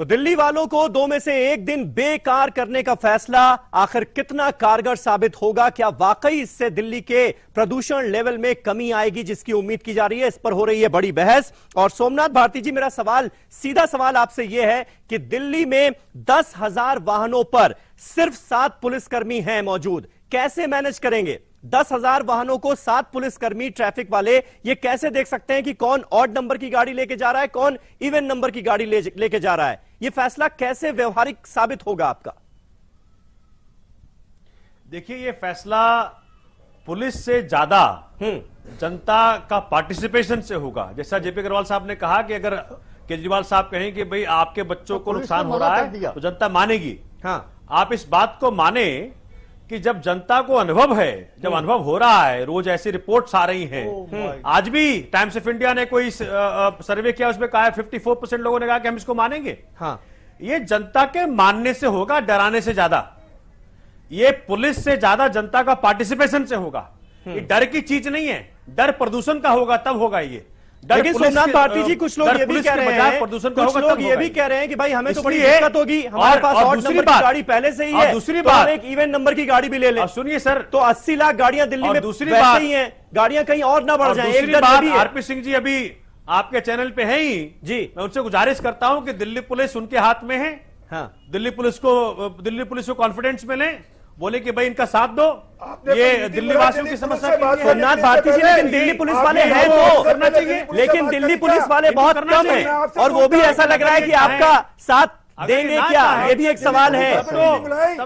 तो दिल्ली वालों को 2 में से 1 दिन बेकार करने का फैसला आखिर कितना कारगर साबित होगा? क्या वाकई इससे दिल्ली के प्रदूषण लेवल में कमी आएगी जिसकी उम्मीद की जा रही है? इस पर हो रही है बड़ी बहस। और सोमनाथ भारती जी, मेरा सीधा सवाल आपसे यह है कि दिल्ली में 10,000 वाहनों पर सिर्फ 7 पुलिसकर्मी हैं मौजूद, कैसे मैनेज करेंगे? 10,000 वाहनों को 7 पुलिसकर्मी ट्रैफिक वाले, ये कैसे देख सकते हैं कि कौन ऑड नंबर की गाड़ी लेके जा रहा है, कौन इवन नंबर की गाड़ी लेके जा रहा है? ये फैसला कैसे व्यवहारिक साबित होगा आपका? देखिए, ये फैसला पुलिस से ज्यादा जनता का पार्टिसिपेशन से होगा। जैसा जेपी अग्रवाल साहब ने कहा कि अगर केजरीवाल साहब कहें कि भाई आपके बच्चों को नुकसान हो रहा है तो जनता मानेगी। हाँ, आप इस बात को माने कि जब जनता को अनुभव है, जब अनुभव हो रहा है, रोज ऐसी रिपोर्ट्स आ रही हैं। आज भी टाइम्स ऑफ इंडिया ने कोई सर्वे किया, उसमें कहा 54% लोगों ने कहा कि हम इसको मानेंगे। हाँ, ये जनता के मानने से होगा, डराने से ज्यादा। ये पुलिस से ज्यादा जनता का पार्टिसिपेशन से होगा। ये डर की चीज नहीं है, डर प्रदूषण का होगा तब होगा ये। लेकिन सोमनाथ भारती जी, कुछ लोग ये भी कह रहे हैं, कुछ लोग ये भी कह रहे हैं कि भाई हमें तो बड़ी दिक्कत होगी, हमारे पास ऑड नंबर की गाड़ी पहले से ही है, दूसरी बात एक इवन नंबर की गाड़ी भी ले लें। सुनिए सर, तो 80 लाख गाड़ियां दिल्ली में वैसे ही हैं, गाड़ियां कहीं और ना बढ़ जाएं। दूसरी बात, आरपी सिंह जी अभी आपके चैनल पे हैं ही जी, मैं उनसे गुजारिश करता हूं कि दिल्ली पुलिस उनके हाथ में है। हाँ, दिल्ली पुलिस को कॉन्फिडेंस में लें, बोले कि भाई इनका साथ दो, ये दिल्ली वासियों की समस्या। सोमनाथ भारती जी, लेकिन दिल्ली पुलिस वाले हैं तो करना चाहिए, लेकिन दिल्ली पुलिस वाले बहुत कम हैं और वो भी ऐसा लग रहा है कि आपका साथ देंगे क्या, ये भी एक सवाल है। तब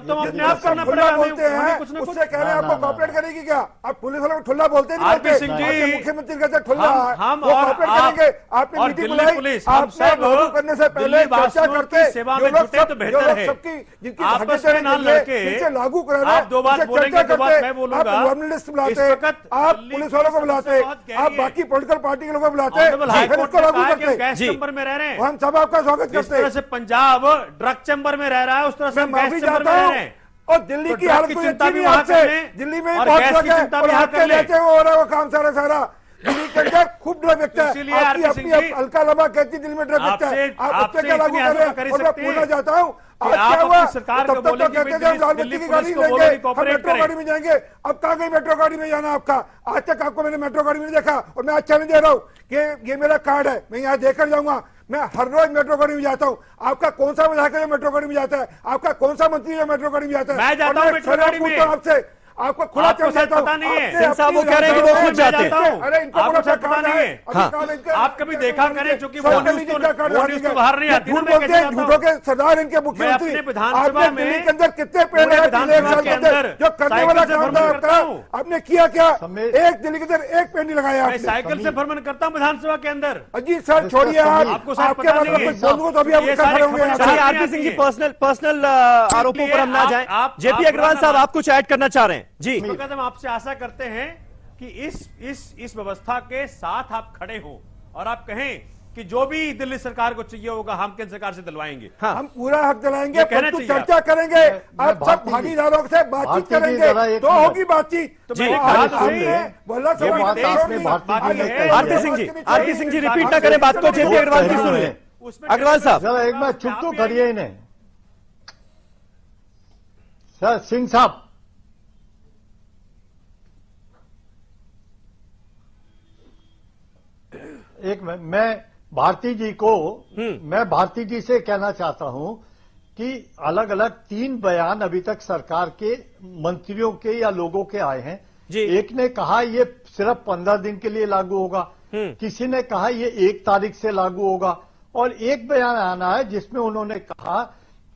तो अपने आप करना पड़ेगा। बोलते हैं उससे कह रहे हैं आपको कॉपरेट करेगी क्या? आप पुलिस वालों को ठुल्ला बोलते नहीं? आरपी सिंह जी, मुख्यमंत्री कहते ठुल्ला हम कॉपरेट करेंगे। आपने मीटिंग बुलाई, आपने लागू करने से पहले चर्चा करते, सेवा में जुटे तो बेहतर है। जिनकी आपस में ना लड़के लागू कराना, आप 2 बात बोलेंगे, 2 बात मैं बोलूंगा। आप गवर्नमेंट बुलाते, आप पुलिस वालों को बुलाते, आप बाकी पॉलिटिकल पार्टी के लोगों को बुलाते, इसको लागू करते। नंबर में रह रहे हैं, हम सब आपका स्वागत करते हैं। जिस तरह से पंजाब ड्रग चैम्बर में रह रहा है, उस तरह से माफी चाहता हूं। और दिल्ली की हालत को चिंता भी आपसे, दिल्ली में बहुत ड्रग है और आपके लेते हुए हो रहा है वो काम सारा दिल्ली के अंदर खूब ड्रग बिकता है। आपकी अपनी हल्का लम्बा कहती दिल्ली में ड्रग बिकता है, आप उससे क्या लागू कर रहे हैं? और मैं पूछना चाहता हूँ, आज क्या हुआ? तब तक तो कहते थे हम लाल बत्ती की गाड़ी लेंगे, हम मेट्रो गाड़ी में जाएंगे। अब कहाँ गई मेट्रो गाड़ी में जाना आपका? आज तक आपको मैंने मेट्रो गाड़ी में देखा और मैं अच्छा नहीं दे रहा हूँ कि ये मेरा कार्ड है, मैं यहाँ देकर जाऊंगा। मैं हर रोज मेट्रो गाड़ी में जाता हूँ। आपका कौन सा विधायक जो मेट्रो गाड़ी में जाता है? आपका कौन सा मंत्री जो मेट्रो गाड़ी में जाता है? मैं जाता हूँ मेट्रो गाड़ी में। आपसे आपको खुला पता नहीं है। सिंह साहब वो कह रहे हैं कि वो खुद जाते हैं। अरे इनको पता नहीं है। आप कभी देखा करें, क्योंकि वो न्यूज़ तो बाहर नहीं आती। झूठ बोलते हैं, झूठों के सरदार इनके मुख्यमंत्री। विधानसभा में दिल्ली के अंदर कितने पेड़ लगाए के अंदर जो करने वाला काम था आपका? आपने किया क्या? एक दिल्ली के अंदर एक पेड़ नहीं लगाया। मैं साइकिल से भ्रमण करता हूँ विधानसभा के अंदर। अजीत सर छोड़िए, आपके बारे में कुछ बोलूंगा तो अभी आप खड़े होंगे। आरपी सिंह जी, पर्सनल आरोपों पर हम ना जाएं। जेपी अग्रवाल साहब, आप कुछ ऐड करना चाह रहे हैं जी? आपसे आशा करते हैं कि इस व्यवस्था के साथ आप खड़े हो और आप कहें कि जो भी दिल्ली सरकार को चाहिए होगा हम केंद्र सरकार से दिलवाएंगे। हाँ, हम पूरा हक दिलाएंगे, परंतु चर्चा करेंगे, आप सब भागीदारों से बातचीत करेंगे तो होगी बातचीत। आरपी सिंह जी रिपीट ना करें बात को, जेपी अग्रवाल की सुन लें। अग्रवाल साहब एक बार चुप तो करिए इन्हें। सर सिंह साहब, मैं भारती जी से कहना चाहता हूं कि अलग अलग 3 बयान अभी तक सरकार के मंत्रियों के या लोगों के आए हैं जी। एक ने कहा ये सिर्फ 15 दिन के लिए लागू होगा, किसी ने कहा ये 1 तारीख से लागू होगा, और एक बयान आना है जिसमें उन्होंने कहा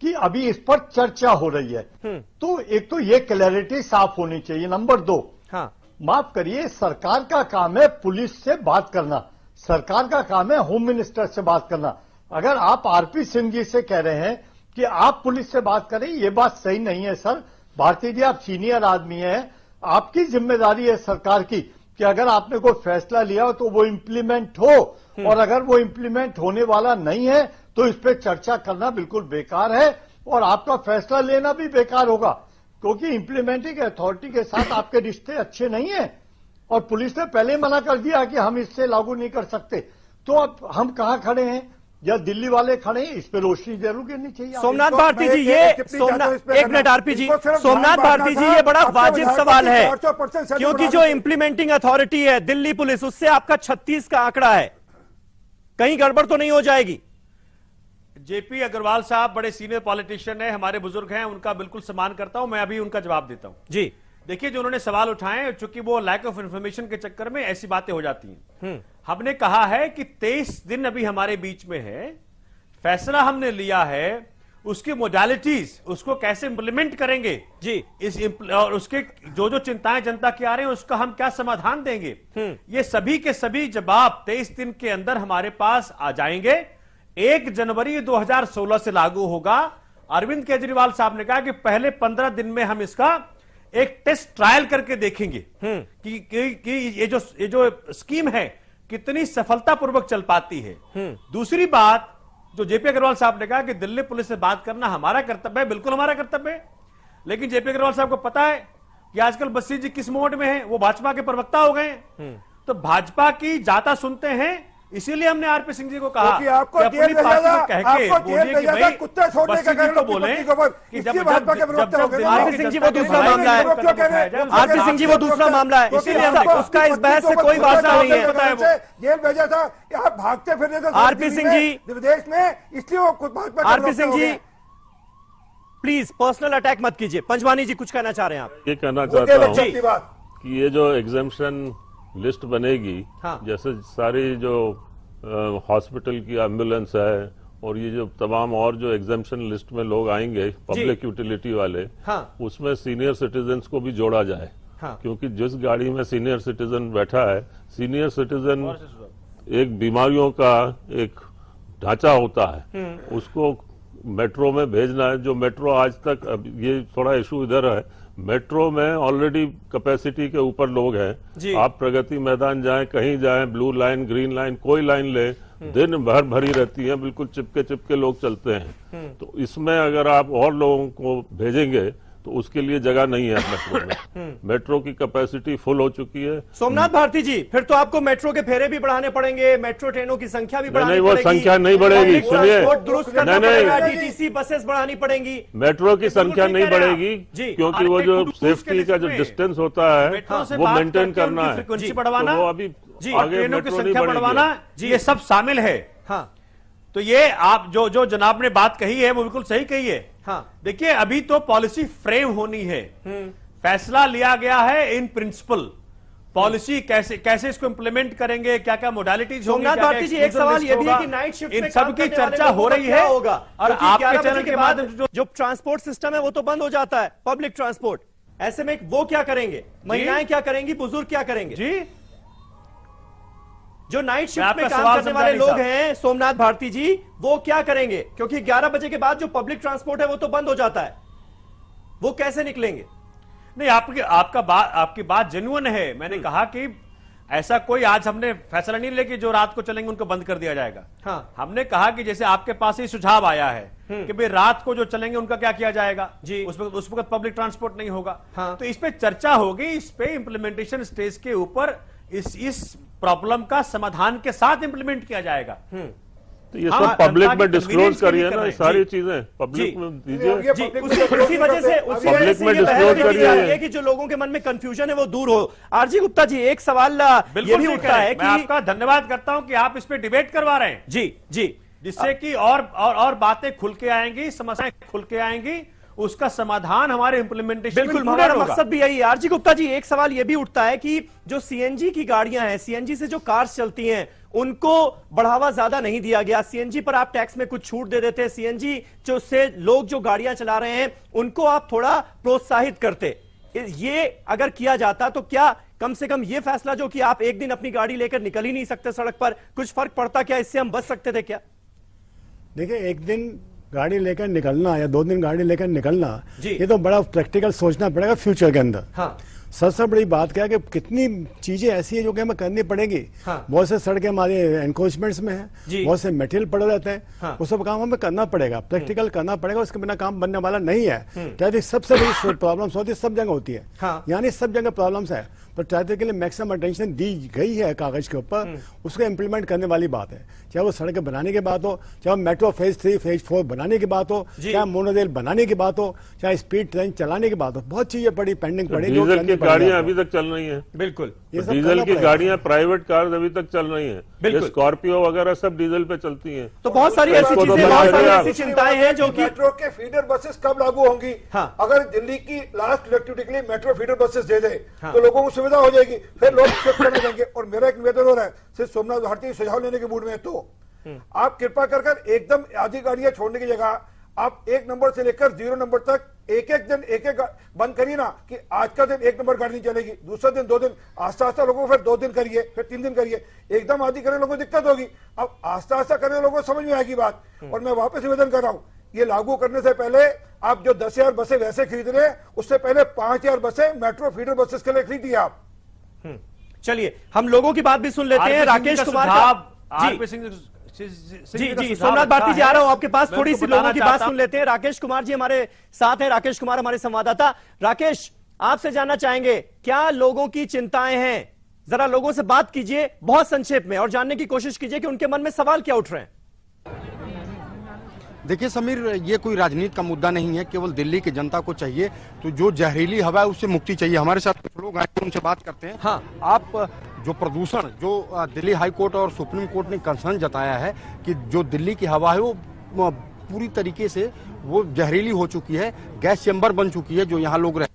कि अभी इस पर चर्चा हो रही है। तो एक तो ये क्लैरिटी साफ होनी चाहिए। नंबर 2, हाँ, माफ करिए, सरकार का काम है पुलिस से बात करना, सरकार का काम है होम मिनिस्टर से बात करना। अगर आप आरपी सिंह जी से कह रहे हैं कि आप पुलिस से बात करें, ये बात सही नहीं है सर। भारती जी, आप सीनियर आदमी हैं, आपकी जिम्मेदारी है सरकार की कि अगर आपने कोई फैसला लिया हो तो वो इम्प्लीमेंट हो, और अगर वो इम्प्लीमेंट होने वाला नहीं है तो इस पर चर्चा करना बिल्कुल बेकार है और आपका फैसला लेना भी बेकार होगा, क्योंकि इम्प्लीमेंटिंग अथॉरिटी के साथ आपके रिश्ते अच्छे नहीं है और पुलिस ने पहले मना कर दिया कि हम इससे लागू नहीं कर सकते। तो अब हम कहां खड़े हैं? या दिल्ली वाले खड़े हैं, इस पे रोशनी जरूर गिरनी चाहिए। सोमनाथ भारती जी, ये एक मिनट आरपी जी, सोमनाथ भारती जी, ये बड़ा वाजिब सवाल है क्योंकि जो इंप्लीमेंटिंग अथॉरिटी है दिल्ली पुलिस, उससे आपका 36 का आंकड़ा है, कहीं गड़बड़ तो नहीं हो जाएगी? जेपी अग्रवाल साहब बड़े सीनियर पॉलिटिशियन है, हमारे बुजुर्ग हैं, उनका बिल्कुल सम्मान करता हूं, मैं अभी उनका जवाब देता हूं जी। देखिए, जो उन्होंने सवाल उठाए, चूंकि वो लैक ऑफ इंफॉर्मेशन के चक्कर में ऐसी बातें हो जाती हैं। हमने कहा है कि 23 दिन अभी हमारे बीच में है, फैसला हमने लिया है, उसकी मोडालिटीज, उसको कैसे इंप्लीमेंट करेंगे जी, और उसके जो जो चिंताएं जनता की आ रही हैं, उसका हम क्या समाधान देंगे, ये सभी के सभी जवाब 23 दिन के अंदर हमारे पास आ जाएंगे। 1 जनवरी 2016 से लागू होगा। अरविंद केजरीवाल साहब ने कहा कि पहले 15 दिन में हम इसका एक टेस्ट ट्रायल करके देखेंगे कि ये जो स्कीम है कितनी सफलतापूर्वक चल पाती है। दूसरी बात, जो जेपी अग्रवाल साहब ने कहा कि दिल्ली पुलिस से बात करना हमारा कर्तव्य है, बिल्कुल हमारा कर्तव्य है, लेकिन जेपी अग्रवाल साहब को पता है कि आजकल बस्सी जी किस मोड में है, वो भाजपा के प्रवक्ता हो गए हैं, तो भाजपा की जाता सुनते हैं, इसीलिए हमने आरपी सिंह जी को कहा कि आपको अपनी पार्टी को कह के बोलिए कि भाई कुत्ते छोड़ने का बस्सी जी को बोले कि जब आरपी सिंह जी वो दूसरा मामला है, आरपी सिंह जी वो दूसरा मामला है, इसीलिए उसका इस बहस से कोई वास्ता नहीं है। जेल भेजा था, आप भागते फिरने थे आरपी सिंह जी विदेश में, इसलिए वो BJP. RP Singh ji please personal attack मत कीजिए। पंजवानी जी कुछ कहना चाह रहे हैं आप? ये कहना चाहता हूँ कि ये जो एग्जामिशन लिस्ट बनेगी, हाँ। जैसे सारी जो हॉस्पिटल की एम्बुलेंस है और ये जो तमाम और जो एग्जामिशन लिस्ट में लोग आएंगे पब्लिक यूटिलिटी वाले, हाँ। उसमें सीनियर सिटीजन्स को भी जोड़ा जाए, हाँ। क्योंकि जिस गाड़ी में सीनियर सिटीजन बैठा है, सीनियर सिटीजन एक बीमारियों का एक ढांचा होता है, उसको मेट्रो में भेजना है। जो मेट्रो आज तक, अब ये थोड़ा इशू इधर है, मेट्रो में ऑलरेडी कैपेसिटी के ऊपर लोग हैं। आप प्रगति मैदान जाएं, कहीं जाएं, ब्लू लाइन, ग्रीन लाइन, कोई लाइन ले, दिन भर भरी रहती है, बिल्कुल चिपके चिपके लोग चलते हैं। तो इसमें अगर आप और लोगों को भेजेंगे तो उसके लिए जगह नहीं है मेट्रो में। मेट्रो की कैपेसिटी फुल हो चुकी है। सोमनाथ भारती जी, फिर तो आपको मेट्रो के फेरे भी बढ़ाने पड़ेंगे, मेट्रो ट्रेनों की संख्या भी बढ़ानी पड़ेगी। वो संख्या नहीं बढ़ेगी, सुनिए, दुरुस्त करना पड़ेगा, डीटीसी बसेस बढ़ानी पड़ेंगी। मेट्रो की संख्या नहीं बढ़ेगी क्योंकि वो जो सेफ्टी का जो डिस्टेंस होता है वो मेंटेन करना है, बढ़वाना, वो अभी ट्रेनों की संख्या बढ़वाना, ये सब शामिल है। हाँ, तो ये आप जो जनाब ने बात कही है वो बिल्कुल सही कही है। हाँ। देखिए, अभी तो पॉलिसी फ्रेम होनी है, फैसला लिया गया है इन प्रिंसिपल, पॉलिसी कैसे इसको इंप्लीमेंट करेंगे, क्या क्या मोडालिटीज होंगी। सोमनाथ भारती जी, एक सवाल ये भी है कि नाइट शिफ्ट इन सब की चर्चा हो रही है होगा, और आपके चैनल के बाद जो ट्रांसपोर्ट सिस्टम है वो तो बंद हो जाता है, पब्लिक ट्रांसपोर्ट, ऐसे में वो क्या करेंगे, महिलाएं क्या करेंगी, बुजुर्ग क्या करेंगे जी? जो नाइट शिफ्ट में काम करने वाले लोग हैं सोमनाथ भारती जी, वो क्या करेंगे? क्योंकि 11 बजे के बाद जो पब्लिक ट्रांसपोर्ट है वो तो बंद हो जाता है, वो कैसे निकलेंगे? नहीं, आपकी बात जेन्युइन है। मैंने कहा कि ऐसा कोई आज हमने फैसला नहीं लिया कि जो रात को चलेंगे उनको बंद कर दिया जाएगा। हाँ। हमने कहा कि जैसे आपके पास ही सुझाव आया है कि भाई रात को जो चलेंगे उनका क्या किया जाएगा जी, उस वक्त पब्लिक ट्रांसपोर्ट नहीं होगा। हाँ। तो इस पे चर्चा होगी, इस पे इंप्लीमेंटेशन स्टेज के ऊपर इस प्रॉब्लम का समाधान के साथ इंप्लीमेंट किया जाएगा। तो ये सब पब्लिक में डिस्क्लोज करिए ना, सारी चीजें पब्लिक में दीजिए। उसी वजह से पब्लिक में डिस्क्लोज करिए कि जो लोगों के मन में कंफ्यूजन है वो दूर हो। आरजी गुप्ता जी, एक सवाल ये भी उठता है कि मैं आपका धन्यवाद करता हूं कि आप इस पे डिबेट करवा रहे हैं जी, जिससे कि और बातें खुल के आएंगी, समस्याएं खुल के आएंगी, उसका समाधान हमारे इंप्लीमेंटेशन। बिल्कुल, हमारा मकसद भी यही है। आरजी गुप्ता जी, एक सवाल यह भी उठता है कि जो सीएनजी की गाड़ियां हैं, सीएनजी से जो कार्स चलती हैं, उनको बढ़ावा ज्यादा नहीं दिया गया। सीएनजी पर आप टैक्स में कुछ छूट दे देते, सीएनजी जो से लोग जो गाड़ियां चला रहे हैं उनको आप थोड़ा प्रोत्साहित करते। ये अगर किया जाता तो क्या कम से कम ये फैसला जो कि आप एक दिन अपनी गाड़ी लेकर निकल ही नहीं सकते सड़क पर, कुछ फर्क पड़ता? क्या इससे हम बच सकते थे क्या? देखिए, एक दिन गाड़ी लेकर निकलना या 2 दिन गाड़ी लेकर निकलना, ये तो बड़ा प्रैक्टिकल सोचना पड़ेगा फ्यूचर के अंदर। हाँ। सबसे बड़ी बात क्या है कि कितनी चीजें ऐसी है जो कि हमें करनी पड़ेगी। हाँ। बहुत से सड़कें हमारे एनक्रोचमेंट्स में है, बहुत से मटेरियल पड़े रहते हैं। हाँ। वो सब काम हमें करना पड़ेगा, प्रैक्टिकल करना पड़ेगा, उसके बिना काम बनने वाला नहीं है। ट्रैफिक सबसे बड़ी प्रॉब्लम्स होती है, सब जगह होती है। हाँ। यानी सब जगह प्रॉब्लम्स है, पर ट्रैफिक के लिए मैक्सिमम अटेंशन दी गई है कागज के ऊपर, उसको इम्प्लीमेंट करने वाली बात है। चाहे वो सड़कें बनाने की बात हो, चाहे मेट्रो फेज 3 फेज 4 बनाने की बात हो, चाहे मोनोरेल बनाने की बात हो, चाहे स्पीड ट्रेन चलाने की बात हो, बहुत चीजें पड़ी पेंडिंग पड़ी। डीजल की गाड़ियां अभी तक चल रही हैं। बिल्कुल, डीजल की गाड़ियां, प्राइवेट कार्स अभी तक चल रही हैं। बिल्कुल। स्कॉर्पियो वगैरह सब डीजल पे चलती हैं। तो बहुत सारी ऐसी इसको तो चीजें, बहुत सारी बनाया ऐसी चिंताएं हैं जो कि मेट्रो के फीडर बसेस कब लागू होंगी। हाँ। अगर दिल्ली की लास्ट कनेक्टिविटी के लिए मेट्रो फीडर बसेस दे दे तो लोगों को सुविधा हो जाएगी, फिर लोग शिफ्ट करने देंगे। और मेरा एक निवेदन हो रहा है, सिर्फ सोमनाथ भारती सुझाव लेने के मूड में है तो आप कृपा कर एकदम आधी गाड़ियां छोड़ने की जगह आप 1 नंबर से लेकर 0 नंबर तक एक दिन एक बंद करिए ना, कि आज का दिन 1 नंबर गाड़ी नहीं चलेगी, दूसरा दिन 2 दिन, आस्ता आस्ता लोगों को फिर 2 दिन करिए, फिर 3 दिन करिए। एकदम आधी करने लोगों को दिक्कत होगी। अब आस्ता आस्ता करने लोगों को समझ में आएगी बात। और मैं वापस निवेदन कर रहा हूं, ये लागू करने से पहले आप जो 10,000 बसें वैसे खरीद रहे हैं, उससे पहले 5,000 बसें मेट्रो फीडर बसेस के लिए खरीदिए आप। चलिए हम लोगों की बात भी सुन लेते हैं। राकेश कुमार जी, सोमनाथ भारती जी आ रहा हूं आपके पास, थोड़ी सी लोगों की बात सुन लेते हैं। राकेश कुमार जी हमारे साथ हैं, राकेश कुमार हमारे संवाददाता। राकेश, आपसे जानना चाहेंगे क्या लोगों की चिंताएं हैं, जरा लोगों से बात कीजिए बहुत संक्षेप में और जानने की कोशिश कीजिए कि उनके मन में सवाल क्या उठ रहे हैं। देखिए समीर, ये कोई राजनीति का मुद्दा नहीं है, केवल दिल्ली की जनता को चाहिए तो जो जहरीली हवा है उससे मुक्ति चाहिए। हमारे साथ कुछ लोग आए, उनसे बात करते हैं। हाँ। आप जो प्रदूषण, जो दिल्ली हाई कोर्ट और सुप्रीम कोर्ट ने कंसर्न जताया है कि जो दिल्ली की हवा है वो पूरी तरीके से वो जहरीली हो चुकी है, गैस चेंबर बन चुकी है जो यहाँ लोग रहते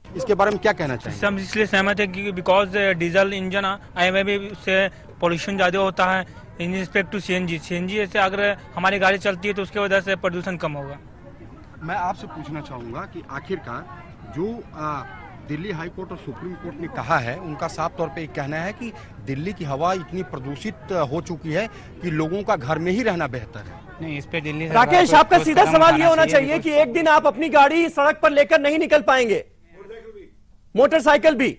हैं, इसके बारे में क्या कहना चाहिए? हम इसलिए सहमत है कि बिकॉज डीजल इंजन आए में भी उससे पोल्यूशन ज्यादा होता है इन रिस्पेक्ट टू सीएनजी से अगर हमारी गाड़ी चलती है तो उसकी वजह से प्रदूषण कम होगा। मैं आपसे पूछना चाहूंगा कि आखिरकार जो दिल्ली हाई कोर्ट और सुप्रीम कोर्ट ने कहा है, उनका साफ तौर पे एक कहना है कि दिल्ली की हवा इतनी प्रदूषित हो चुकी है कि लोगों का घर में ही रहना बेहतर है। नहीं, इस पे दिल्ली राकेश, आपका सीधा सवाल ये होना चाहिए कि एक दिन आप अपनी गाड़ी सड़क पर लेकर नहीं निकल पाएंगे, मोटरसाइकिल भी।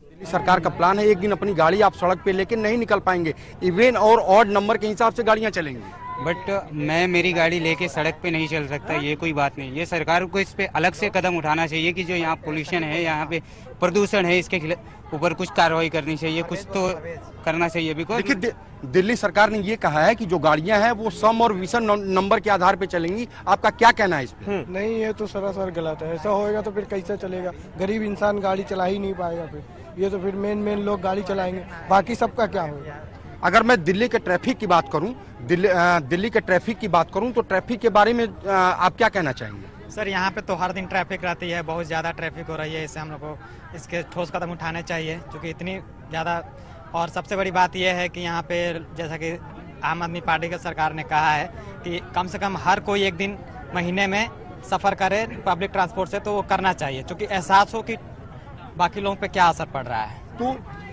दिल्ली सरकार का प्लान है एक दिन अपनी गाड़ी आप सड़क पे लेके नहीं निकल पाएंगे, इवन और ऑड नंबर के हिसाब से गाड़ियां चलेंगी। बट मैं मेरी गाड़ी लेके सड़क पे नहीं चल सकता, ये कोई बात नहीं। ये सरकार को इस पे अलग से कदम उठाना चाहिए कि जो यहाँ पोल्यूशन है, यहाँ पे प्रदूषण है, इसके ऊपर कुछ कार्रवाई करनी चाहिए, कुछ तो करना चाहिए। बिकॉज देखिए दिल्ली सरकार ने ये कहा है कि जो गाड़ियां हैं वो सम और विषम नंबर के आधार पे चलेंगी, आपका क्या कहना है इस पे? नहीं, ये तो सरासर गलत है। ऐसा होएगा तो फिर कैसे चलेगा? गरीब इंसान गाड़ी चला ही नहीं पाएगा, फिर ये तो फिर मेन लोग गाड़ी चलाएंगे, बाकी सबका क्या होगा? अगर मैं दिल्ली के ट्रैफिक की बात करूं, दिल्ली के ट्रैफिक की बात करूं तो ट्रैफिक के बारे में आप क्या कहना चाहेंगे? सर, यहाँ पे तो हर दिन ट्रैफिक रहती है, बहुत ज़्यादा ट्रैफिक हो रही है, इससे हम लोग को इसके ठोस कदम उठाने चाहिए, क्योंकि इतनी ज़्यादा। और सबसे बड़ी बात यह है कि यहाँ पे जैसा कि आम आदमी पार्टी की सरकार ने कहा है कि कम से कम हर कोई एक दिन महीने में सफ़र करे पब्लिक ट्रांसपोर्ट से, तो वो करना चाहिए, क्योंकि एहसास हो कि बाकी लोगों पे क्या असर पड़ रहा है।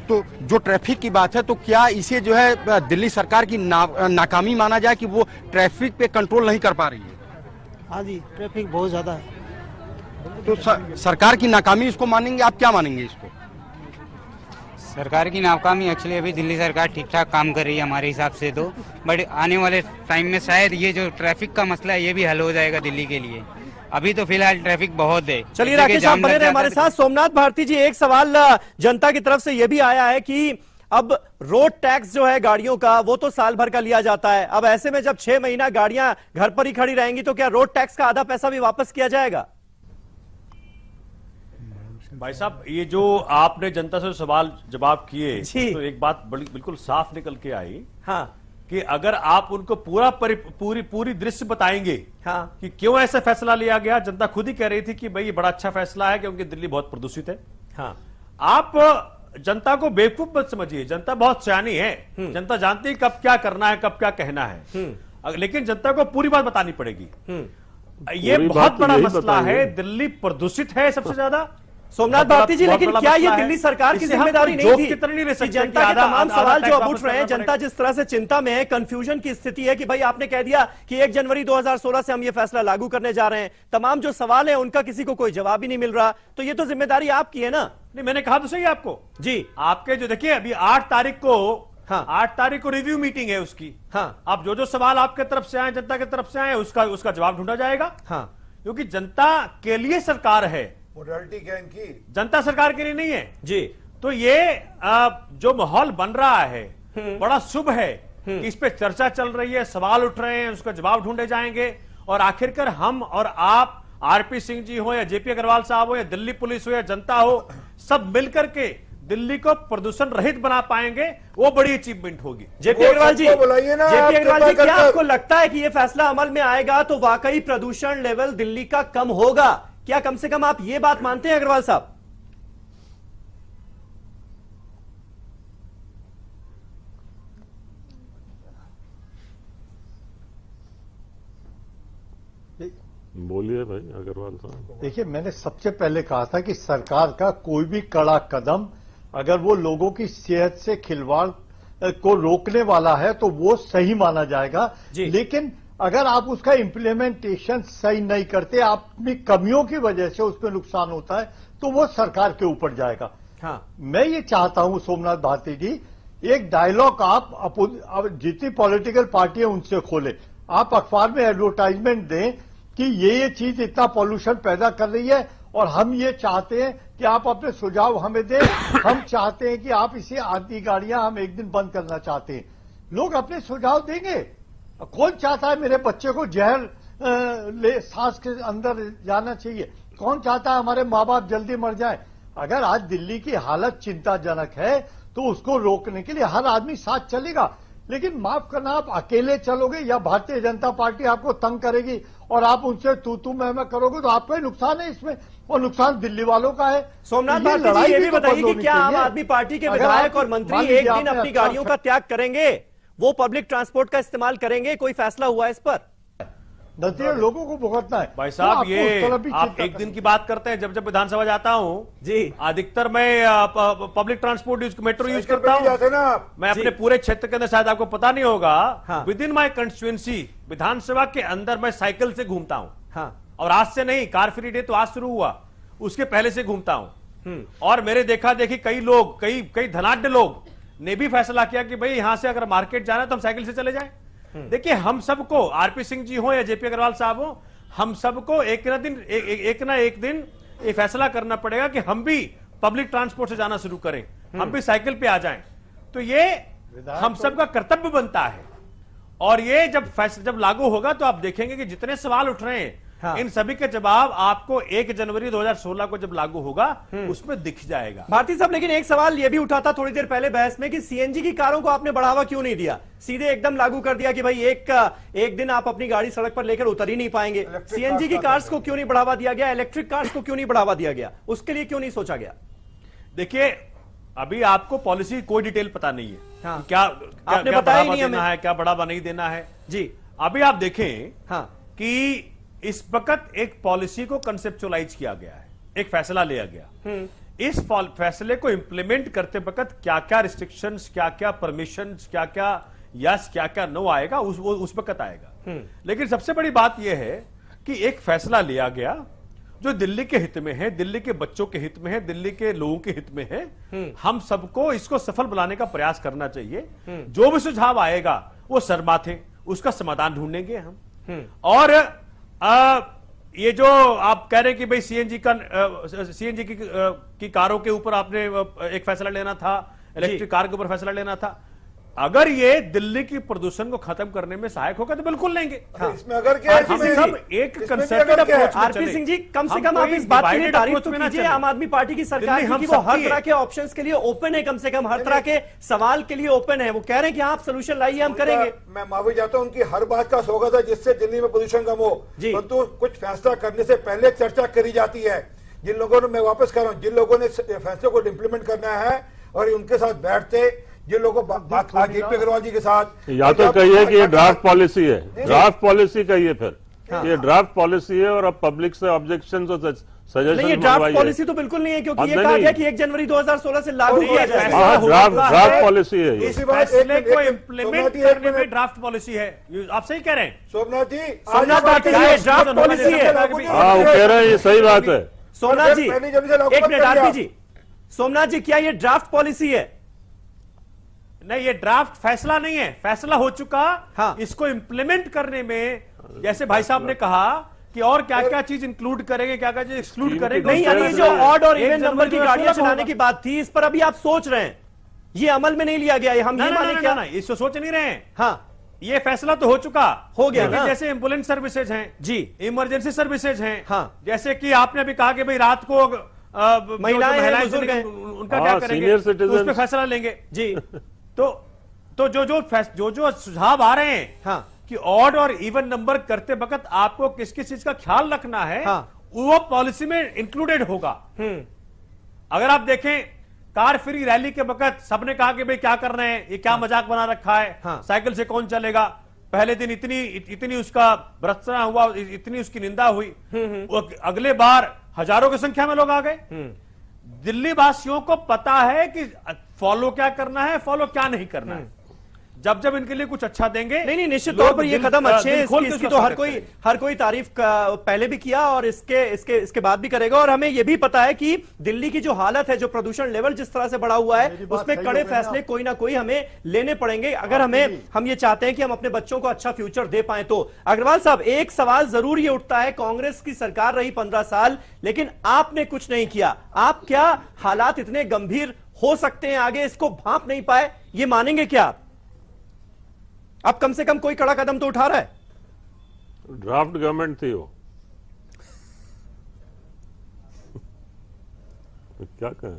तो जो ट्रैफिक की बात है, तो क्या इसे जो है दिल्ली सरकार की नाकामी माना जाए कि वो ट्रैफिक पे कंट्रोल नहीं कर पा रही है? हाँ जी, ट्रैफिक बहुत ज्यादा है। तो सरकार की नाकामी इसको मानेंगे, आप क्या मानेंगे इसको? सरकार की नाकामी, एक्चुअली अभी दिल्ली सरकार ठीक ठाक काम कर रही है हमारे हिसाब से तो, बट आने वाले टाइम में शायद ये जो ट्रैफिक का मसला है ये भी हल हो जाएगा दिल्ली के लिए। अभी तो फिलहाल ट्रैफिक बहुत है। चलिए राकेश, आप बने रहे हमारे साथ। सोमनाथ भारती जी, एक सवाल जनता की तरफ से यह भी आया है कि अब रोड टैक्स जो है गाड़ियों का, वो तो साल भर का लिया जाता है। अब ऐसे में जब 6 महीना गाड़ियां घर पर ही खड़ी रहेंगी तो क्या रोड टैक्स का आधा पैसा भी वापस किया जाएगा? भाई साहब, ये जो आपने जनता से सवाल जवाब किए तो एक बात बिल्कुल साफ निकल के आई। हाँ, कि अगर आप उनको पूरी दृश्य बताएंगे हाँ, कि क्यों ऐसा फैसला लिया गया। जनता खुद ही कह रही थी कि भाई ये बड़ा अच्छा फैसला है क्योंकि दिल्ली बहुत प्रदूषित है। हाँ, आप जनता को बेवकूफ मत समझिए, जनता बहुत सियानी है, जनता जानती है कब क्या करना है, कब क्या कहना है, लेकिन जनता को पूरी बात बतानी पड़ेगी। ये बहुत बड़ा मसला है, दिल्ली प्रदूषित है सबसे ज्यादा, सोमनाथ भारती जी, लेकिन क्या ये दिल्ली सरकार की जिम्मेदारी नहीं थी कि जनता के तमाम सवाल जो अब उठ रहे हैं, जनता जिस तरह से चिंता में है, कंफ्यूजन की स्थिति है कि भाई आपने कह दिया कि 1 जनवरी 2016 से हम ये फैसला लागू करने जा रहे हैं, तमाम जो सवाल है उनका किसी को कोई जवाब ही नहीं मिल रहा, तो ये तो जिम्मेदारी आपकी है ना? नहीं, मैंने कहा तो सही आपको जी, आपके जो देखिए अभी 8 तारीख को, हाँ 8 तारीख को रिव्यू मीटिंग है उसकी। हाँ, अब जो सवाल आपके तरफ से आए, जनता की तरफ से आए, उसका जवाब ढूंढा जाएगा। हाँ, क्योंकि जनता के लिए सरकार है, मोरालिटी क्या इनकी, जनता सरकार के लिए नहीं है जी। तो ये जो माहौल बन रहा है बड़ा शुभ है कि इस पे चर्चा चल रही है, सवाल उठ रहे हैं, उसका जवाब ढूंढे जाएंगे और आखिरकार हम और आप, आरपी सिंह जी हो या जेपी अग्रवाल साहब हो या दिल्ली पुलिस हो या जनता हो, सब मिलकर के दिल्ली को प्रदूषण रहित बना पाएंगे, वो बड़ी अचीवमेंट होगी। जेपी अग्रवाल जी, बुलाइए ना, जेपी अग्रवाल जी, क्या आपको लगता है कि ये फैसला अमल में आएगा तो वाकई प्रदूषण लेवल दिल्ली का कम होगा? क्या कम से कम आप ये बात मानते हैं अग्रवाल साहब? बोलिए भाई अग्रवाल साहब। देखिए, मैंने सबसे पहले कहा था कि सरकार का कोई भी कड़ा कदम अगर वो लोगों की सेहत से खिलवाड़ को रोकने वाला है तो वो सही माना जाएगा, लेकिन अगर आप उसका इम्प्लीमेंटेशन सही नहीं करते, अपनी कमियों की वजह से उसमें नुकसान होता है, तो वो सरकार के ऊपर जाएगा। हाँ। ये मैं चाहता हूं सोमनाथ भारती जी, एक डायलॉग आप जितनी पॉलिटिकल पार्टी है उनसे खोले, आप अखबार में एडवर्टाइजमेंट दें कि ये चीज इतना पॉल्यूशन पैदा कर रही है और हम ये चाहते हैं कि आप अपने सुझाव हमें दें, हम चाहते हैं कि आप इसे आधी गाड़ियां हम एक दिन बंद करना चाहते हैं। लोग अपने सुझाव देंगे। कौन चाहता है मेरे बच्चे को जहर सांस के अंदर जाना चाहिए? कौन चाहता है हमारे माँ बाप जल्दी मर जाए? अगर आज दिल्ली की हालत चिंताजनक है तो उसको रोकने के लिए हर आदमी साथ चलेगा, लेकिन माफ करना, आप अकेले चलोगे या भारतीय जनता पार्टी आपको तंग करेगी और आप उनसे तू मैं करोगे तो आपका ही नुकसान है इसमें, और नुकसान दिल्ली वालों का है। सोमनाथ भारती जी, ये भी बताइए कि क्या आम आदमी पार्टी के विधायक और मंत्री एक दिन अपनी गाड़ियों का त्याग करेंगे, वो पब्लिक ट्रांसपोर्ट का इस्तेमाल करेंगे? कोई फैसला हुआ इस पर? नतीजा लोगों को भुगतना है। भाई साहब, तो ये आप एक दिन की बात करते हैं। जब विधानसभा जाता हूं जी, अधिकतर मैं पब्लिक ट्रांसपोर्ट मेट्रो यूज करता हूं। मैं अपने पूरे क्षेत्र के अंदर, शायद आपको पता नहीं होगा, विद इन माई कंस्टिट्यूएंसी विधानसभा के अंदर मैं साइकिल से घूमता हूं। हाँ। और आज से नहीं, कार फ्री डे तो आज शुरू हुआ, उसके पहले से घूमता हूं। और मेरे देखा देखी कई लोग, कई धनाढ्य लोग ने भी फैसला किया कि भाई यहां से अगर मार्केट जाना है तो हम साइकिल से चले जाएं। देखिए, हम सबको, आरपी सिंह जी हो या जेपी अग्रवाल साहब हो, हम सबको एक ना एक दिन ये फैसला करना पड़ेगा कि हम भी पब्लिक ट्रांसपोर्ट से जाना शुरू करें, हम भी साइकिल पे आ जाएं। तो ये हम सबका कर्तव्य बनता है। और ये जब लागू होगा तो आप देखेंगे कि जितने सवाल उठ रहे हैं, हाँ। इन सभी के जवाब आपको 1 जनवरी 2016 को जब लागू होगा उसमें दिख जाएगा। भारती साहब, लेकिन एक सवाल यह भी उठा था थोड़ी देर पहले बहस में कि सीएनजी की कारों को आपने बढ़ावा क्यों नहीं दिया? सीधे एकदम लागू कर दिया कि भाई एक दिन आप अपनी गाड़ी सड़क पर लेकर उतर ही नहीं पाएंगे। सीएनजी की कार्स को क्यों नहीं बढ़ावा दिया गया? इलेक्ट्रिक कार्स को क्यों नहीं बढ़ावा दिया गया? उसके लिए क्यों नहीं सोचा गया? देखिए, अभी आपको पॉलिसी कोई डिटेल पता नहीं है। हाँ। क्या आपने बताया ही नहीं हमें, क्या बढ़ावा नहीं देना है जी। अभी आप देखें, हाँ, कि इस वक्त एक पॉलिसी को कंसेप्चुअलाइज किया गया है, एक फैसला लिया गया। इस फैसले को इंप्लीमेंट करते वक्त क्या क्या रिस्ट्रिक्शंस, क्या क्या परमिशंस, क्या क्या यस, क्या क्या नो आएगा, उस वक्त आएगा। लेकिन सबसे बड़ी बात यह है कि एक फैसला लिया गया जो दिल्ली के हित में है, दिल्ली के बच्चों के हित में है, दिल्ली के लोगों के हित में है। हम सबको इसको सफल बनाने का प्रयास करना चाहिए। जो भी सुझाव आएगा वो सर माथे उसका समाधान ढूंढेंगे हम। और ये जो आप कह रहे हैं कि भाई सीएनजी की कारों के ऊपर आपने एक फैसला लेना था, इलेक्ट्रिक कार के ऊपर फैसला लेना था, अगर ये दिल्ली की प्रदूषण को खत्म करने में सहायक होगा तो बिल्कुल लेंगे। हाँ। इसमें अगर क्या हम सब एक कंसर्टेड अप्रोच में आरपी सिंह जी, कम से कम आप इस बात के लिए तारीफ तो कीजिए आम आदमी पार्टी की सरकार की, वो हर तरह के ऑप्शंस के लिए ओपन है, कम से कम हर तरह के सवाल के लिए ओपन है। वो कह रहे हैं कि आप सोल्यूशन लाइए, हम करेंगे। मैं माफी चाहता हूं, उनकी हर बात का स्वागत है जिससे दिल्ली में प्रदूषण कम हो, परंतु कुछ फैसला करने से पहले चर्चा करी जाती है। जिन लोगों ने, मैं वापस कह रहा हूं, जिन लोगों ने फैसले को इंप्लीमेंट करना है और उनके साथ बैठते, जिन लोगों को बात जेपी अग्रवाल जी के साथ, या तो कहिए कि ये ड्राफ्ट पॉलिसी है, ड्राफ्ट पॉलिसी कहिए फिर। ये ड्राफ्ट पॉलिसी है और अब पब्लिक से ऑब्जेक्शन और सजेशन ड्राफ्ट पॉलिसी तो बिल्कुल नहीं है, क्योंकि ये कहा गया कि 1 जनवरी 2016 से लागू किया जाएगा। ड्राफ्ट पॉलिसी है ये। इस फैसले को इम्प्लीमेंट करने में ड्राफ्ट पॉलिसी है, आप सही कह रहे हैं सोमनाथ जी। ड्राफ्ट पॉलिसी है। हाँ, वो कह रहे हैं, ये सही बात है। सोमनाथ जी एक मिनट, आरती जी, सोमनाथ जी क्या ये ड्राफ्ट पॉलिसी है? नहीं, ये ड्राफ्ट फैसला नहीं है, फैसला हो चुका। हाँ। इसको इम्प्लीमेंट करने में जैसे भाई साहब ने कहा कि और क्या क्या चीज इंक्लूड करेंगे, क्या क्या चीज एक्सक्लूड करेंगे। नहीं, यानी जो ऑड और इवन नंबर की गाड़ियां चलाने की बात थी, इस पर अभी आप सोच रहे हैं, ये अमल में नहीं लिया गया है, हम ये माने क्या? इसको सोच नहीं रहे हैं। हाँ, ये फैसला तो हो चुका, हो गया ना। जैसे एम्बुलेंस सर्विसेज हैं जी, इमरजेंसी सर्विसेज हैं। हाँ, जैसे कि आपने अभी कहा कि भाई रात को महिलाएं बुजुर्ग हैं, उनका क्या करेंगे, तो उस पर फैसला लेंगे जी। तो जो सुझाव आ रहे हैं, हाँ, कि ऑड और इवन नंबर करते वक्त आपको किस किस चीज का ख्याल रखना है, हाँ, वो पॉलिसी में इंक्लूडेड होगा। अगर आप देखें कार फ्री रैली के वक्त सबने कहा कि भाई क्या कर रहे हैं, ये क्या मजाक बना रखा है, हाँ, साइकिल से कौन चलेगा। पहले दिन इतनी उसका भर्त्सना हुआ, इतनी उसकी निंदा हुई। अगले बार हजारों की संख्या में लोग आ गए। दिल्ली वासियों को पता है कि फॉलो क्या करना है, फॉलो क्या नहीं करना है। जब इनके लिए कुछ अच्छा देंगे, नहीं निश्चित तौर पर ये कदम अच्छे हैं, इसकी तो हर कोई तारीफ पहले भी किया और इसके बाद भी करेगा। और हमें ये भी पता है कि दिल्ली की जो हालत है, जो प्रदूषण लेवल जिस तरह से बढ़ा हुआ है, उसमें कड़े फैसले कोई ना कोई हमें लेने पड़ेंगे, अगर हम ये चाहते हैं कि हम अपने बच्चों को अच्छा फ्यूचर दे पाए। तो अग्रवाल साहब, एक सवाल जरूर ये उठता है, कांग्रेस की सरकार रही 15 साल, लेकिन आपने कुछ नहीं किया। आप क्या हालात इतने गंभीर हो सकते हैं आगे, इसको भांप नहीं पाए, ये मानेंगे क्या आप? कम से कम कोई कड़ा कदम तो उठा रहा है। ड्राफ्ट गवर्नमेंट थी वो। क्या कहें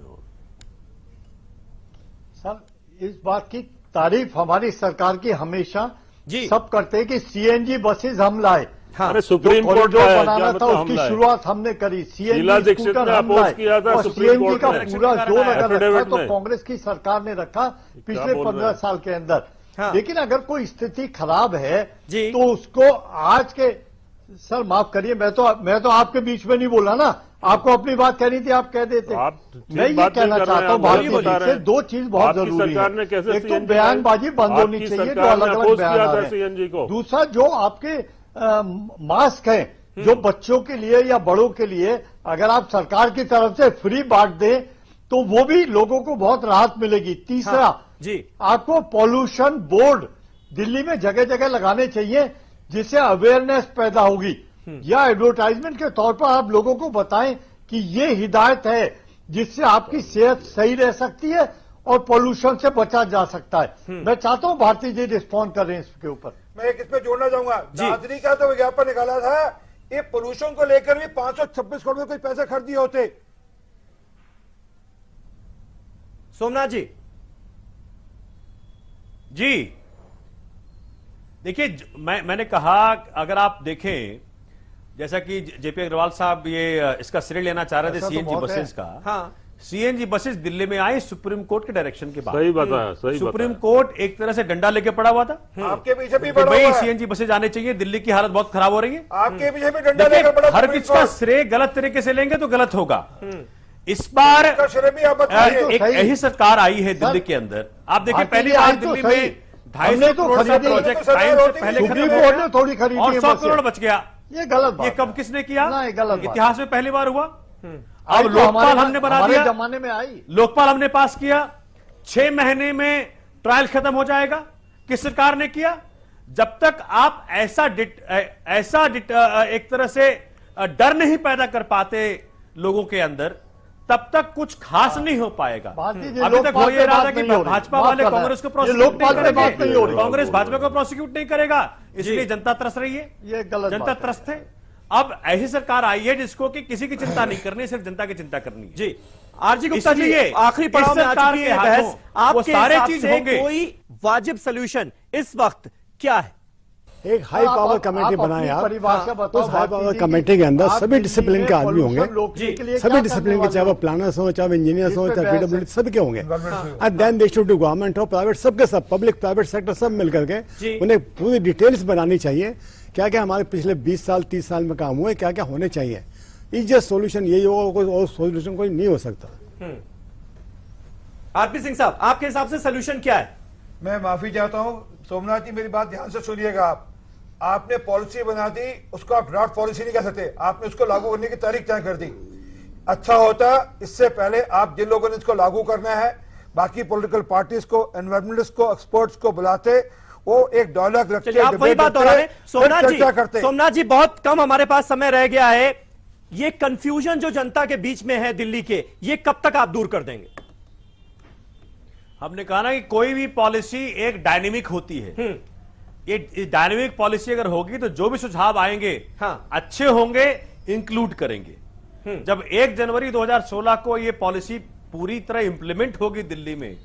सर, इस बात की तारीफ हमारी सरकार की हमेशा जी सब करते हैं कि सीएनजी बसेस हम लाए। हाँ, अरे सुप्रीम कोर्ट जो बनाना था उसकी शुरुआत हमने करी। सीएनजी स्कूटर हम लाए और सीएनजी का पूरा जोर अगर रखा तो कांग्रेस की सरकार ने रखा पिछले 15 साल के अंदर। हाँ। लेकिन अगर कोई स्थिति खराब है तो उसको आज के, सर माफ करिए, मैं तो आपके बीच में नहीं बोला ना, आपको अपनी बात कहनी थी, आप कह देते। मैं ये कहना चाहता हूँ भारतीय से दो चीज बहुत जरूरी है। एक तो बयानबाजी बंद होनी चाहिए जो अलग अलग बयान आ रहे हैं। दूसरा, जो आपके मास्क हैं, जो बच्चों के लिए या बड़ों के लिए अगर आप सरकार की तरफ से फ्री बांट दें तो वो भी लोगों को बहुत राहत मिलेगी। तीसरा, जी, आपको पॉल्यूशन बोर्ड दिल्ली में जगह जगह लगाने चाहिए जिससे अवेयरनेस पैदा होगी, या एडवर्टाइजमेंट के तौर पर आप लोगों को बताएं कि ये हिदायत है जिससे आपकी सेहत सही रह सकती है और पॉल्यूशन से बचा जा सकता है। मैं चाहता हूं भारती जी रिस्पॉन्ड कर रहे हैं इसके ऊपर। मैं एक इस पे जोड़ना चाहूंगा, दादरी का तो विज्ञापन निकाला था, ये पोल्यूशन को लेकर भी 526 करोड़ में कोई पैसे खर्च दिए होते। सोमनाथ जी जी देखिए, मैंने कहा अगर आप देखें, जैसा कि जेपी अग्रवाल साहब ये इसका श्रेय लेना चाह रहे थे सीएनजी बसेस का। हाँ, सीएनजी बसेस दिल्ली में आई सुप्रीम कोर्ट के डायरेक्शन के बाद। सही बताया, सही सुप्रीम कोर्ट एक तरह से डंडा लेके पड़ा हुआ था। आपके पीछे भी पड़ा हुआ है, सीएनजी बसेस आने चाहिए, दिल्ली की हालत बहुत खराब हो रही है। आपके पीछे भी डंडा लेकर पड़ा। हर किसी का श्रेय गलत तरीके से लेंगे तो गलत होगा। इस बार एक यही सरकार आई है दिल्ली के अंदर। आप देखिए, पहली बार दिल्ली में 250 करोड़ का प्रोजेक्ट टाइम से पहले थोड़ी खरीदी और 100 करोड़ बच गया। ये गलत बात। ये कब किसने किया? गलत इतिहास में पहली बार हुआ। अब लोकपाल हमने बना दिया, जमाने में आई लोकपाल हमने पास किया, 6 महीने में ट्रायल खत्म हो जाएगा। किस सरकार ने किया? जब तक आप ऐसा एक तरह से डर नहीं पैदा कर पाते लोगों के अंदर, तब तक कुछ खास नहीं हो पाएगा। अभी तक हो ये रहा था कि भाजपा वाले कांग्रेस को प्रोसिक्यूट नहीं करेंगे, कांग्रेस भाजपा को प्रोसिक्यूट नहीं करेगा, इसलिए जनता तरस रही है। ये गलत, जनता त्रस्त है। अब ऐसी सरकार आई है जिसको कि किसी की चिंता नहीं करनी, सिर्फ जनता की चिंता करनी है। जी, आरजी गुप्ता जी, आखिरी पड़ाव में आ चुकी है बहस। आपके सारे चीज होंगे, कोई वाजिब सोल्यूशन इस वक्त क्या है? एक हाई पावर कमेटी बनाए आप, उस हाई पावर कमेटी के अंदर सभी डिसिप्लिन के आदमी होंगे, सभी डिसिप्लिन के, चाहे वो प्लानर्स हो, चाहे इंजीनियर्स हो, चाहे पीडब्ल्यूडी, सबके होंगे। And then they should do, government हो, प्राइवेट, सबके सब, पब्लिक प्राइवेट सेक्टर सब मिलकर के उन्हें पूरी डिटेल्स बनानी चाहिए, क्या क्या हमारे पिछले 20 साल 30 साल में काम हुए, क्या क्या होने चाहिए। इजिएस्ट सोल्यूशन यही होगा, कोई और सोल्यूशन कोई नहीं हो सकता। आरपी सिंह साहब, आपके हिसाब से सोल्यूशन क्या है? मैं माफी चाहता हूं सोमनाथ जी, मेरी बात ध्यान से सुनिएगा। आपने पॉलिसी बना दी, उसको आप ड्राफ्ट पॉलिसी नहीं कह सकते, आपने उसको लागू करने की तारीख तय कर दी। अच्छा होता इससे पहले आप जिन लोगों ने इसको लागू करना है, बाकी पॉलिटिकल पार्टीज को, एनवायरमेंटलिस्ट को, एक्सपर्ट्स को बुलाते, वो एक डायलॉग रखते, आप वही बात दोहरा रहे। सोमनाथ जी बहुत कम हमारे पास समय रह गया है। ये कंफ्यूजन जो जनता के बीच में है दिल्ली के, ये कब तक आप दूर कर देंगे? हमने कहा ना कि कोई भी पॉलिसी एक डायनेमिक होती है। ये डायनेमिक पॉलिसी अगर होगी तो जो भी सुझाव आएंगे अच्छे होंगे, इंक्लूड करेंगे। जब 1 जनवरी 2016 को ये पॉलिसी पूरी तरह इंप्लीमेंट होगी दिल्ली में,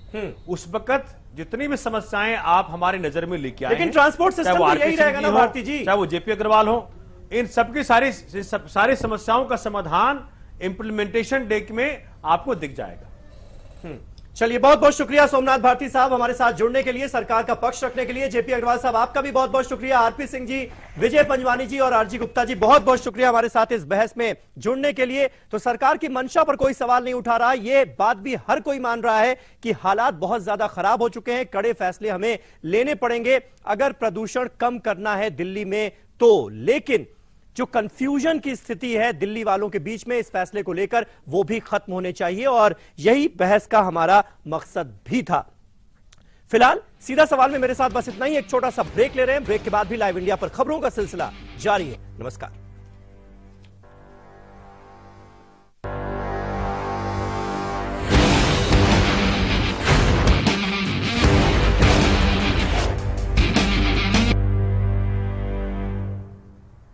उस वक्त जितनी भी समस्याएं आप हमारी नजर में लेके आए, लेकिन ट्रांसपोर्ट सिस्टम तो यही रहेगा ना भारती जी, चाहे वो जेपी अग्रवाल हो, इन सबकी सारी समस्याओं का समाधान इंप्लीमेंटेशन डे में आपको दिख जाएगा। चलिए, बहुत बहुत शुक्रिया सोमनाथ भारती साहब हमारे साथ जुड़ने के लिए, सरकार का पक्ष रखने के लिए। जेपी अग्रवाल साहब आपका भी बहुत बहुत शुक्रिया। आरपी सिंह जी, विजय पंजवानी जी और आरजी गुप्ता जी, बहुत बहुत शुक्रिया हमारे साथ इस बहस में जुड़ने के लिए। तो सरकार की मंशा पर कोई सवाल नहीं उठा रहा, ये बात भी हर कोई मान रहा है कि हालात बहुत ज्यादा खराब हो चुके हैं, कड़े फैसले हमें लेने पड़ेंगे अगर प्रदूषण कम करना है दिल्ली में तो। लेकिन जो कंफ्यूजन की स्थिति है दिल्ली वालों के बीच में इस फैसले को लेकर, वो भी खत्म होने चाहिए और यही बहस का हमारा मकसद भी था। फिलहाल सीधा सवाल में मेरे साथ बस इतना ही। एक छोटा सा ब्रेक ले रहे हैं, ब्रेक के बाद भी लाइव इंडिया पर खबरों का सिलसिला जारी है। नमस्कार।